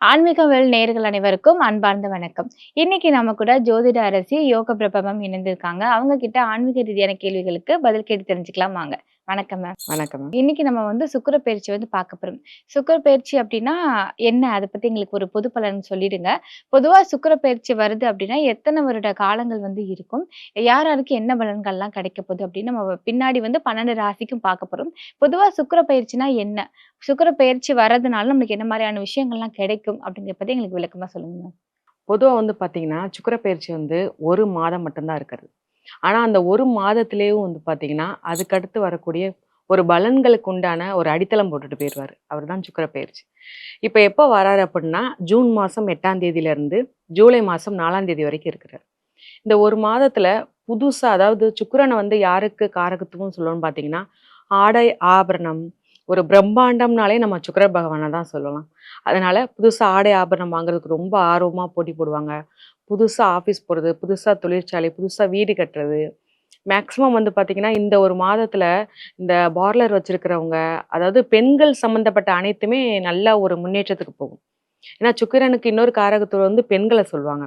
ஆன்மீகவேல் நேயர்கள் அனைவருக்கும் அன்பார்ந்த வணக்கம். இன்னைக்கு நம்ம கூட ஜோதிட அரசி யோக பிரபவம் இணைந்திருக்காங்க. அவங்க கிட்ட ஆன்மீக ரீதியான கேள்விகளுக்கு பதில் கேட்டு தெரிஞ்சுக்கலாம் வாங்க. வணக்கம் மேம். வணக்கம் மேம். இன்னைக்கு நம்ம சுக்கிர பயிற்சி பார்க்க போறோம். சுக்கிர பயிற்சி அப்டின்னா என்ன? அத பத்தி எங்களுக்கு ஒரு பொது பலன் சொல்லிடுங்க. பொதுவா சுக்கிர பயிற்சி வருது அப்டின்னா, எத்தன வருட காலங்கள் இருக்கும்? யார் யாருக்கு என்ன பலன்கள்லாம் கிடைக்க போகுது அப்டின்னு நம்ம பின்னாடி 12 ராசிக்கும் பார்க்க போறோம். பொதுவா சுக்கிர பயிற்சினா என்ன? சுக்கிர பயிற்சி வர்றதுனால நம்மளுக்கு என்ன மாரியான விஷயங்கள்லாம் கிடைக்கும்? அப்டிங்கிறத பத்தி எங்களுக்கு விளக்கமா சொல்லுங்க மேம். பொதுவா பார்த்தீங்கன்னா, சுக்கிர பயிற்சி 1 மாதம் மட்டும் தான் இருக்கிறது. ஆனா, அந்த 1 மாதத்திலேயும் பார்த்தீங்கன்னா, அதுக்கடுத்து வரக்கூடிய ஒரு பலன்களுக்கு உண்டான ஒரு அடித்தளம் போட்டுட்டு போயிருவாரு. அவர்தான் சுக்கிர பயிற்சி. இப்ப எப்ப வராரு அப்டின்னா, ஜூன் மாசம் 8ஆம் தேதியிலிருந்து ஜூலை மாசம் 4ஆம் தேதி வரைக்கும் இருக்கிறார். இந்த 1 மாதத்துல புதுசா அதாவது சுக்கிரன யாருக்கு காரகத்துவம் சொல்லுவோம்னு பார்த்தீங்கன்னா, ஆடை, ஆபரணம், ஒரு பிரம்மாண்டம்னாலே நம்ம சுக்கிர பகவான தான் சொல்லலாம். அதனால புதுசா ஆடை, ஆபரணம் வாங்குறதுக்கு ரொம்ப ஆர்வமா போட்டி போடுவாங்க. புதுசா ஆஃபீஸ் போறது, புதுசா தொழிற்சாலை, புதுசா வீடு கட்டுறது. மேக்ஸிமம் பார்த்தீங்கன்னா, இந்த 1 மாதத்துல இந்த பார்லர் வச்சிருக்கிறவங்க, அதாவது பெண்கள் சம்மந்தப்பட்ட அனைத்துமே நல்ல ஒரு முன்னேற்றத்துக்கு போகும். ஏன்னா சுக்கிரனுக்கு இன்னொரு காரகத்துவம் பெண்கள சொல்லுவாங்க.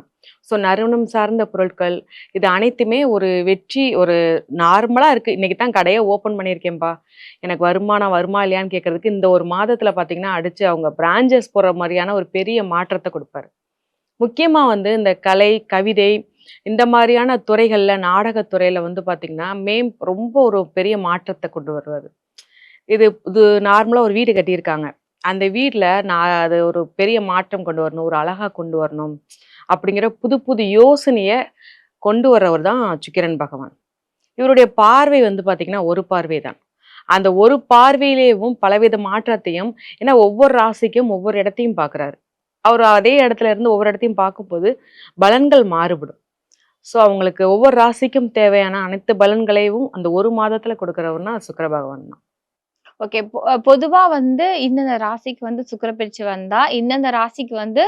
ஸோ நறுமணம் சார்ந்த பொருட்கள், இது அனைத்துமே ஒரு வெற்றி ஒரு நார்மலா இருக்கு. இன்னைக்கு தான் கடைய ஓப்பன் பண்ணியிருக்கேன்பா. எனக்கு வருமானம் வருமா இல்லையான்னு கேட்கறதுக்கு இந்த 1 மாதத்துல பார்த்தீங்கன்னா, அடிச்சு அவங்க பிரான்ச்சஸ் போடுற மாரியான ஒரு பெரிய மாற்றத்த குடுப்பாரு. முக்கியமா இந்த கலை, கவிதை இந்த மாரியான துறைகள்ல, நாடகத் துறையில பார்த்தீங்கன்னா, ரொம்ப ஒரு பெரிய மாற்றத்த கொண்டு வருவாரு. இது இது நார்மலா ஒரு வீடு கட்டியிருக்காங்க. அந்த வீட்ல நான் அது ஒரு பெரிய மாற்றம் கொண்டு வரணும். ஒரு அழகா கொண்டு வரணும். அப்படிங்கிற புது புது யோசனைய கொண்டு வரவர் தான் சுக்கிரன் பகவான். இவருடைய பார்வை பார்த்தீங்கன்னா, ஒரு பார்வை தான். அந்த ஒரு பார்வையிலேயும் பலவித மாற்றத்தையும் ஏன்னா ஒவ்வொரு ராசிக்கும் ஒவ்வொரு இடத்தையும் பார்க்குறாரு. அவர் அதே இடத்துல இருந்து ஒவ்வொரு இடத்தையும் பார்க்கும்போது பலன்கள் மாறுபடும். ஸோ அவங்களுக்கு ஒவ்வொரு ராசிக்கும் தேவையான அனைத்து பலன்களையும் அந்த 1 மாதத்துல கொடுக்கிறவர்னா சுக்கிர பகவான் தான். ஓகே. பொதுவா இந்தந்த ராசிக்கு சுக்கிர பயிற்சி வந்தா, இந்தந்த ராசிக்கு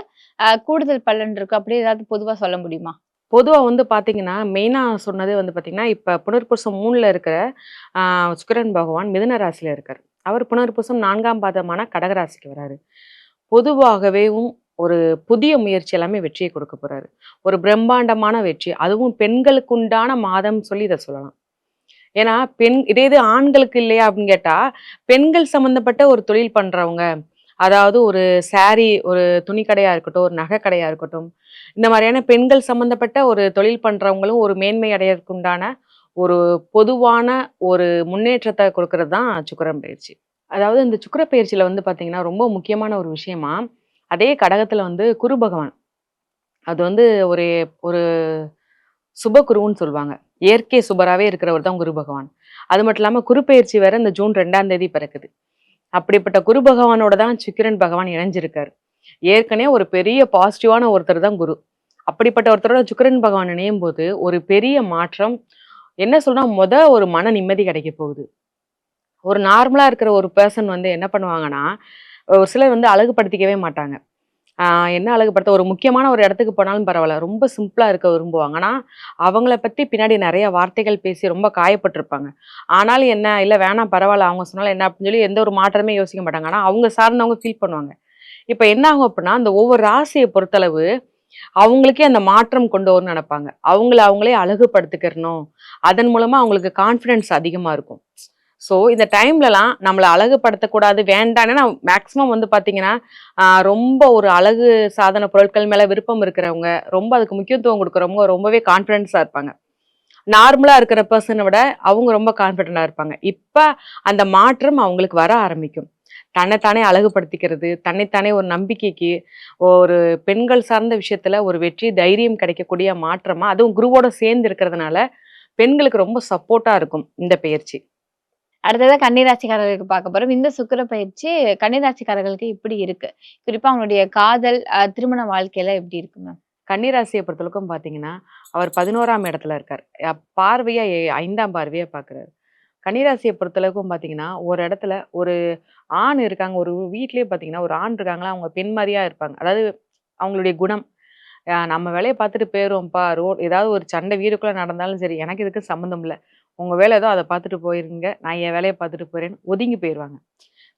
கூடுதல் பலன் இருக்கு. அப்படி ஏதாவது பொதுவா சொல்ல முடியுமா? பொதுவா பார்த்தீங்கன்னா, மெயினா சொன்னது பார்த்தீங்கன்னா, இப்ப புனர்பூசம் 3ல இருக்கிற ஆ சுக்கிரன் பகவான் மிதுன ராசியில இருக்காரு. அவர் புனர்பூசம் 4ஆம் பாதமான கடக ராசிக்கு வராரு. பொதுவாகவேவும் ஒரு புதிய முயற்சி எல்லாமே வெற்றியை கொடுக்க போறாரு. ஒரு பிரம்மாண்டமான வெற்றி. அதுவும் பெண்களுக்கு உண்டான மாதம் சொல்லி இத சொல்லலாம். ஏன்னா, இதே இது ஆண்களுக்கு இல்லையா அப்படின்னு கேட்டா, பெண்கள் சம்மந்தப்பட்ட ஒரு தொழில் பண்றவங்க, அதாவது ஒரு ஒரு துணி கடையா இருக்கட்டும், ஒரு நகை கடையா இருக்கட்டும், இந்த மாதிரியான பெண்கள் சம்மந்தப்பட்ட ஒரு தொழில் பண்றவங்களும் ஒரு மேன்மை அடையறதுக்கு உண்டான ஒரு பொதுவான ஒரு முன்னேற்றத்த குடுக்குறது தான் சுக்கிரன் பயிற்சி. அதாவது இந்த சுக்கிர பயிற்சியில பார்த்தீங்கன்னா, ரொம்ப முக்கியமான ஒரு விஷயமா, அதே கடகத்துல குரு பகவான். அது ஒரு ஒரு சுபகுருன்னு சொல்லுவாங்க. இயற்கை சுபராவே இருக்கிறவர் தான் குரு பகவான். அது மட்டும் இல்லாம குரு பெயர்ச்சி வேற இந்த ஜூன் 2ஆம் தேதி பிறக்குது. அப்படிப்பட்ட குரு பகவானோட தான் சுக்கிரன் பகவான் இணைஞ்சிருக்காரு. ஏற்கனவே ஒரு பெரிய பாசிட்டிவான ஒருத்தர் தான் குரு. அப்படிப்பட்ட ஒருத்தரோட சுக்கிரன் பகவான் இணையும்போது, ஒரு பெரிய மாற்றம் என்ன சொல்றா ஒரு மன நிம்மதி கிடைக்க போகுது. ஒரு நார்மலா இருக்கிற ஒரு பெர்சன் என்ன பண்ணுவாங்கன்னா, ஒரு சிலர் அழகுபடுத்திக்கவே மாட்டாங்க. என்ன அழகுபடுத்த ஒரு முக்கியமான ஒரு இடத்துக்கு போனாலும் பரவால்ல. ரொம்ப சிம்பிளா இருக்க விரும்புவாங்க. ஆனா, அவங்கள பத்தி பின்னாடி நெறைய வார்த்தைகள் பேசி ரொம்ப காயப்பட்டுருப்பாங்க. ஆனாலும் என்ன, இல்ல வேணாம் பரவால்ல அவங்க சொன்னாலும் என்ன அப்படின்னு சொல்லி எந்த ஒரு மாற்றமே யோசிக்க மாட்டாங்க. ஆனா, அவங்க சார்ந்தவங்க ஃபீல் பண்ணுவாங்க. இப்ப என்ன ஆகும் அப்படின்னா, அந்த ஒவ்வொரு ராசிய பொறுத்தளவு, அவங்களுக்கே அந்த மாற்றம் கொண்டு வரணும்னு நெனைப்பாங்க. அவங்கள அவங்களே அழகுபடுத்திக்கிறணும். அதன் மூலமா அவங்களுக்கு கான்ஃபிடன்ஸ் அதிகமா இருக்கும். ஸோ, இந்த டைம்லலாம் நம்மள அழகுபடுத்தக்கூடாது, வேண்டாம். ஏன்னா மேக்ஸிமம் பார்த்தீங்கன்னா, ரொம்ப ஒரு அழகு சாதன பொருட்கள் மேல விருப்பம் இருக்கிறவங்க, ரொம்ப அதுக்கு முக்கியத்துவம் குடுக்குறவங்க ரொம்பவே கான்ஃபிடன்ஸா இருப்பாங்க. நார்மலா இருக்கிற பெர்சன விட அவங்க ரொம்ப கான்ஃபிடென்ட்டா இருப்பாங்க. இப்ப அந்த மாற்றம் அவங்களுக்கு வர ஆரம்பிக்கும். தன்னைத்தானே அழகுபடுத்திக்கிறது, தன்னைத்தானே ஒரு நம்பிக்கைக்கு, ஒரு பெண்கள் சார்ந்த விஷயத்துல ஒரு வெற்றி, தைரியம் கிடைக்கக்கூடிய மாற்றமா, அதுவும் குருவோட சேர்ந்து இருக்கிறதுனால, பெண்களுக்கு ரொம்ப சப்போர்ட்டா இருக்கும் இந்த பெயர்ச்சி. அடுத்ததா கன்னிராசிக்காரர்களுக்கு பார்க்க போறோம். இந்த சுக்கிர பயிற்சி கன்னிராசிக்காரர்களுக்கு எப்படி இருக்கு? குறிப்பா அவங்களுடைய காதல், திருமண வாழ்க்கையில எப்படி இருக்கு மேம்? கன்னிராசிய பொறுத்தளவுக்கும் பார்த்தீங்கன்னா, அவர் 11ஆம் இடத்துல இருக்கார். பார்வையா 5ஆம் பார்வையா பார்க்குறாரு. கன்னிராசிய பொறுத்தளவுக்கும் பார்த்தீங்கன்னா, ஒரு இடத்துல ஒரு ஆண் இருக்காங்க. ஒரு வீட்லயே பார்த்தீங்கன்னா, ஒரு ஆண் இருக்காங்களா, அவங்க பெண் மாரியா இருப்பாங்க. அதாவது அவங்களுடைய குணம். நம்ம வேலைய பார்த்துட்டு போயிருவோம்ப்பா. ஏதாவது ஒரு சண்டை வீடுக்குள்ள நடந்தாலும் சரி, எனக்கு இதுக்கு சம்மந்தம் இல்ல. உங்க வேலை ஏதோ அத பார்த்துட்டு போயிருங்க. நான் என் வேலைய பார்த்துட்டு போறேன்னு ஒதுங்கி போயிருவாங்க.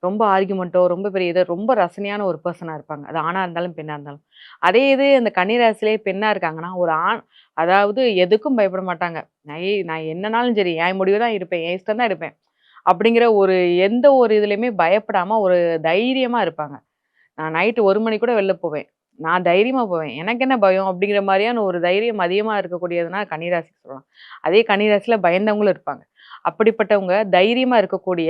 ரொம்ப ஆர்கியுமெண்ட்டோ, ரொம்ப பெரிய இது ரொம்ப ரசனையான ஒரு பெர்சனா இருப்பாங்க. அது ஆணா இருந்தாலும், பெண்ணா இருந்தாலும். அதே இது அந்த கன்னி ராசியிலே பெண்ணா இருக்காங்கன்னா, ஒரு ஆண் அதாவது எதுக்கும் பயப்பட மாட்டாங்க. நான் என்னனாலும் சரி, என் முடிவு தான் இருப்பேன். என் இஷ்டம் தான் இருப்பேன். அப்படிங்கிற ஒரு எந்த ஒரு இதுலயுமே பயப்படாம ஒரு தைரியமா இருப்பாங்க. நான் நைட்டு 1 மணிக்கு கூட வெளில போவேன். நான் தைரியமா போவேன். எனக்கு என்ன பயம்? அப்படிங்கிற மாரியான ஒரு தைரியம் அதிகமா இருக்கக்கூடியதுனா கன்னிராசிக்கு சொல்லலாம். அதே கன்னிராசியில பயந்தவங்களும் இருப்பாங்க. அப்படிப்பட்டவங்க தைரியமா இருக்கக்கூடிய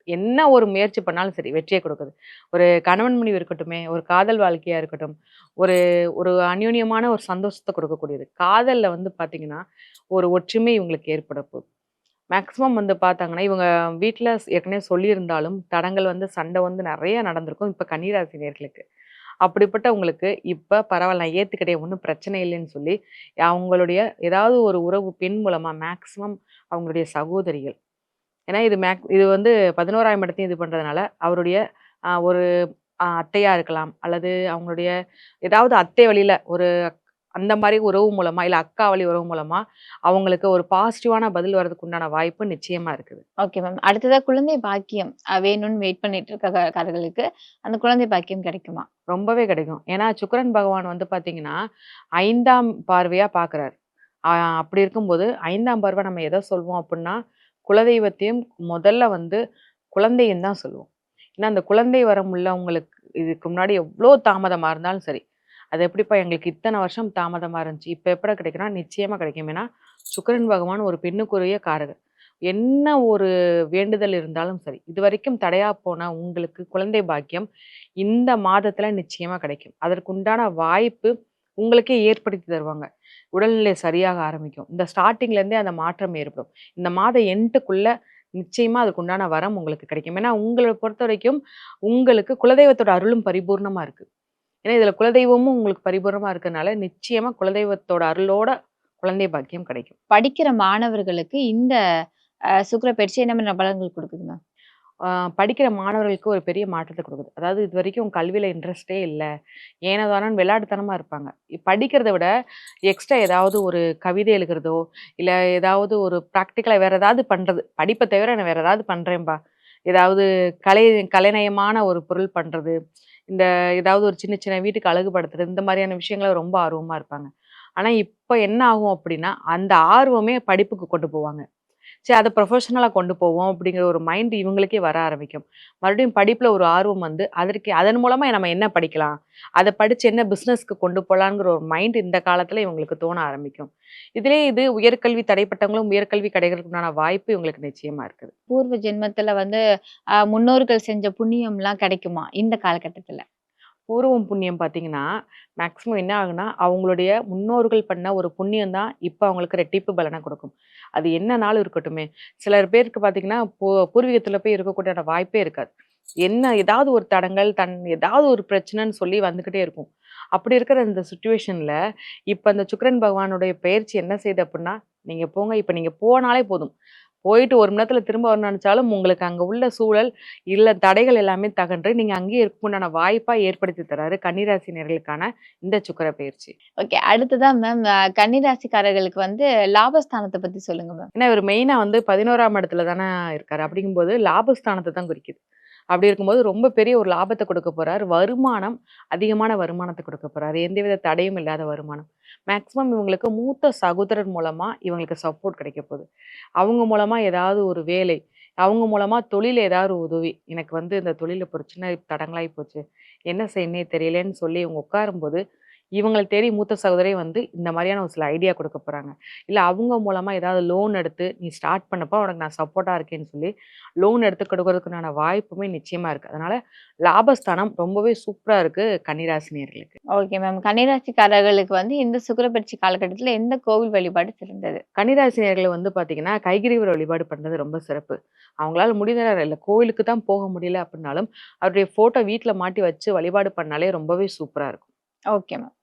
என்ன ஒரு முயற்சி பண்ணாலும் சரி, வெற்றிய குடுக்குது. ஒரு கணவன் மனைவி இருக்கட்டுமே, ஒரு காதல் வாழ்க்கையா இருக்கட்டும், ஒரு ஒரு அந்யோன்யமான ஒரு சந்தோஷத்த குடுக்கக்கூடியது. காதல்ல வந்து பார்த்தீங்கன்னா, ஒரு ஒற்றுமை இவங்களுக்கு ஏற்பட போகுது. மேக்ஸிமம் வந்து பார்த்தாங்கன்னா, இவங்க வீட்ல ஏற்கனவே சொல்லியிருந்தாலும், தடங்கல் வந்து சண்டை வந்து நெறைய நடந்திருக்கும். இப்ப கன்னிராசி நேயர்களுக்கு. அப்படிப்பட்டவங்களுக்கு இப்ப பரவால்ல நான் ஏத்துக்கிட்டேன். ஒண்ணும் பிரச்சனை இல்லைன்னு சொல்லி, அவங்களுடைய ஏதாவது ஒரு உறவு பெண் மூலமா மேக்ஸிமம் அவங்களுடைய சகோதரிகள். ஏன்னா இது வந்து 11ஆம் இடத்தையும் இது பண்றதுனால, அவருடைய ஒரு அத்தையா இருக்கலாம். அல்லது அவங்களுடைய ஏதாவது அத்தை வழியில ஒரு அந்த மாரி உறவு மூலமா, இல்ல அக்கா வழி உறவு மூலமா, அவங்களுக்கு ஒரு பாசிட்டிவான பதில் வரதுக்கு உண்டான வாய்ப்பு நிச்சயமா இருக்குது. Okay ma'am. அடுத்ததா குழந்தை பாக்கியம் வேணும்னு வெயிட் பண்ணிட்டு காரர்களுக்கு அந்த குழந்தை பாக்கியம் கிடைக்குமா? ரொம்பவே கிடைக்கும். ஏன்னா சுக்கிரன் பகவான் வந்து பார்த்தீங்கன்னா, 5ஆம் பார்வையா பார்க்குறாரு. அ அப்படி இருக்கும்போது 5ஆம் பார்வை நம்ம எத சொல்வோம் அப்புட்ன்னா, குலதெய்வத்தையும் முதல்ல வந்து குழந்தையும் தான் சொல்லுவோம். ஏன்னா அந்த குழந்தை வரம் உள்ளவங்களுக்கு இதுக்கு முன்னாடி எவ்ளோ தாமதமா இருந்தாலும் சரி, அது எப்படிப்பா எங்களுக்கு இத்தன வருஷம் தாமதமா இருந்துச்சு. இப்ப எப்படா கிடைக்கும்னா, நிச்சயமா கிடைக்கும். ஏன்னா சுக்கிரன் பகவான் ஒரு பெண்ணுக்குரிய காரகர். என்ன ஒரு வேண்டுதல் இருந்தாலும் சரி, இதுவரைக்கும் தடையா போன உங்களுக்கு குழந்தை பாக்கியம் இந்த மாதத்துல நிச்சயமா கிடைக்கும். அதற்குண்டான வாய்ப்பு உங்களுக்கே ஏற்படுத்தி தருவாங்க. உடல்நிலை சரியாக ஆரம்பிக்கும். இந்த ஸ்டார்ட்டிங்ல இருந்தே அந்த மாற்றம் ஏற்படும். இந்த மாத எண்டுக்குள்ள நிச்சயமா அதுக்குண்டான வரம் உங்களுக்கு கிடைக்கும். ஏன்னா, உங்கள பொறுத்தவரைக்கும் உங்களுக்கு குலதெய்வத்தோட அருளும் பரிபூர்ணமா இருக்கு. ஏன்னா, இதுல குலதெய்வமும் உங்களுக்கு பரிபூரணமா இருக்கனால, நிச்சயமா குலதெய்வத்தோட அருளோட குழந்தை பாக்கியம் கிடைக்கும். படிக்கிற மாணவர்களுக்கு இந்த சுக்கிர பயிற்சி என்ன மாதிரியான பலன்கள் குடுக்குது மேம்? ஆ படிக்கிற மாணவர்களுக்கு ஒரு பெரிய மாற்றத்த குடுக்குது. அதாவது இதுவரைக்கும் கல்வியில இன்ட்ரெஸ்ட்டே இல்ல. ஏனோ தானோன்னு விளையாட்டுத்தனமா இருப்பாங்க. படிக்கிறத விட எக்ஸ்ட்ரா ஏதாவது ஒரு கவிதை எழுதுறதோ, இல்ல ஏதாவது ஒரு பிராக்டிகலா வேற ஏதாவது பண்றது. படிப்ப தவிர நான் வேற ஏதாவது பண்றேன்பா. ஏதாவது கலை கலைநயமான ஒரு பொருள் பண்றது. இந்த ஏதாவது ஒரு சின்ன சின்ன வீட்டுக்கு அழகுபடுத்துறது. இந்த மாரியான விஷயங்கள்ல ரொம்ப ஆர்வமா இருப்பாங்க. ஆனா இப்ப என்ன ஆகும் அப்டின்னா, அந்த ஆர்வமே படிப்புக்கு கொண்டு போவாங்க. சரி அத ப்ரொஃபஷனலா கொண்டு போவோம் அப்படிங்கிற ஒரு மைண்ட் இவங்களுக்கே வர ஆரம்பிக்கும். மறுபடியும் படிப்புல ஒரு ஆர்வம் வந்து, அதன் மூலமா நம்ம என்ன படிக்கலாம்? அத படிச்சு என்ன பிசினஸ்க்கு கொண்டு போலாங்கிற ஒரு மைண்ட் இந்த காலத்துல இவங்களுக்கு தோண ஆரம்பிக்கும். இதுலயே இது உயர்கல்வி தடைப்பட்டவங்களும் உயர்கல்வி கிடைக்கிறதுக்கு உண்டான வாய்ப்பு இவங்களுக்கு நிச்சயமா இருக்குது. பூர்வ ஜென்மத்துல வந்து முன்னோர்கள் செஞ்ச புண்ணியம்லாம் கிடைக்குமா? இந்த காலகட்டத்துல? பூர்வம் புண்ணியம் பார்த்தீங்கன்னா, மேக்ஸிமம் என்ன ஆகும்னா, அவங்களுடைய முன்னோர்கள் பண்ண ஒரு புண்ணியம் தான் இப்ப அவங்களுக்கு ரெட்டிப்பு பலன குடுக்கும். அது என்னனாலும் இருக்கட்டுமே. சிலர் பேருக்கு பார்த்தீங்கன்னா, பூர்வீகத்துல போய் இருக்கக்கூடிய வாய்ப்பே இருக்காது. என்ன ஏதாவது ஒரு தடங்கல், ஏதாவது ஒரு பிரச்சனைன்னு சொல்லி வந்துகிட்டே இருக்கும். அப்படி இருக்கிற இந்த சிச்சுவேஷன்ல, இப்ப அந்த சுக்கிரன் பகவானுடைய பெயர்ச்சி என்ன செய்யுது அப்புட்ன்னா, நீங்க போங்க. இப்ப நீங்க போனாலே போதும். போயிட்டு 1 மணி நேரத்துல திரும்ப வரணும்னு நெனச்சாலும், உங்களுக்கு அங்க உள்ள சூழல், இல்ல தடைகள் எல்லாமே தகன்று, நீங்க அங்கேயே இருக்கக்குண்டான வாய்ப்பா ஏற்படுத்தி தராரு கன்னிராசினியர்களுக்கான இந்த சுக்கிர பெயர்ச்சி. ஓகே. அடுத்ததா மேம் கன்னி ராசிக்காரர்களுக்கு வந்து லாபஸ்தானத்த பத்தி சொல்லுங்க மேம். ஏன்னா, இவரு மெயினா வந்து 11ஆம் இடத்துல தானே இருக்காரு. அப்படிங்கும்போது லாபஸ்தானத்த தான் குறிக்குது. அப்படி இருக்கும்போது ரொம்ப பெரிய ஒரு லாபத்த குடுக்க போறாரு. வருமானம், அதிகமான வருமானத்த குடுக்க போறாரு. எந்தவித தடையும் இல்லாத வருமானம். மேக்ஸிமம் இவங்களுக்கு மூத்த சகோதரர் மூலமா இவங்களுக்கு சப்போர்ட் கிடைக்க போகுது. அவங்க மூலமா ஏதாவது ஒரு வேலை, அவங்க மூலமா தொழில்ல ஏதாவது ஒரு உதவி. எனக்கு வந்து இந்த தொழில்ல ஒரு சின்ன தடங்கலாகி போச்சு. என்ன செய்யன்னே தெரியலன்னு சொல்லி இவங்க உட்காரும்போது, இவங்கள தேடி மூத்த சகோதரி வந்து இந்த மாதிரியான ஒரு சில ஐடியா குடுக்க போறாங்க. இல்ல அவங்க மூலமா ஏதாவது லோன் எடுத்து, "நீ ஸ்டார்ட் பண்ணப்பா உனக்கு நான் சப்போர்ட்டா இருக்கேன்னு" சொல்லி லோன் எடுத்து கொடுக்கறதுக்குண்டான வாய்ப்புமே நிச்சயமா இருக்கு. அதனால லாபஸ்தானம் ரொம்பவே சூப்பரா இருக்கு கன்னிராசி நேயர்களுக்கு. Okay ma'am. கன்னி ராசிக்காரர்களுக்கு வந்து இந்த சுக்கிர பயிற்சி காலகட்டத்துல எந்த கோவில் வழிபாடு சிறந்தது? கன்னிராசி நேயர்கள் வந்து பார்த்தீங்கன்னா, கைகிரீவர் வழிபாடு பண்றது ரொம்ப சிறப்பு. அவங்களால முடிந்த நேரம் இல்ல கோயிலுக்கு தான் போக முடியல அப்படின்னாலும், அவருடைய ஃபோட்டோ வீட்ல மாட்டி வச்சு வழிபாடு பண்ணாலே ரொம்பவே சூப்பரா இருக்கும். Okay ma'am.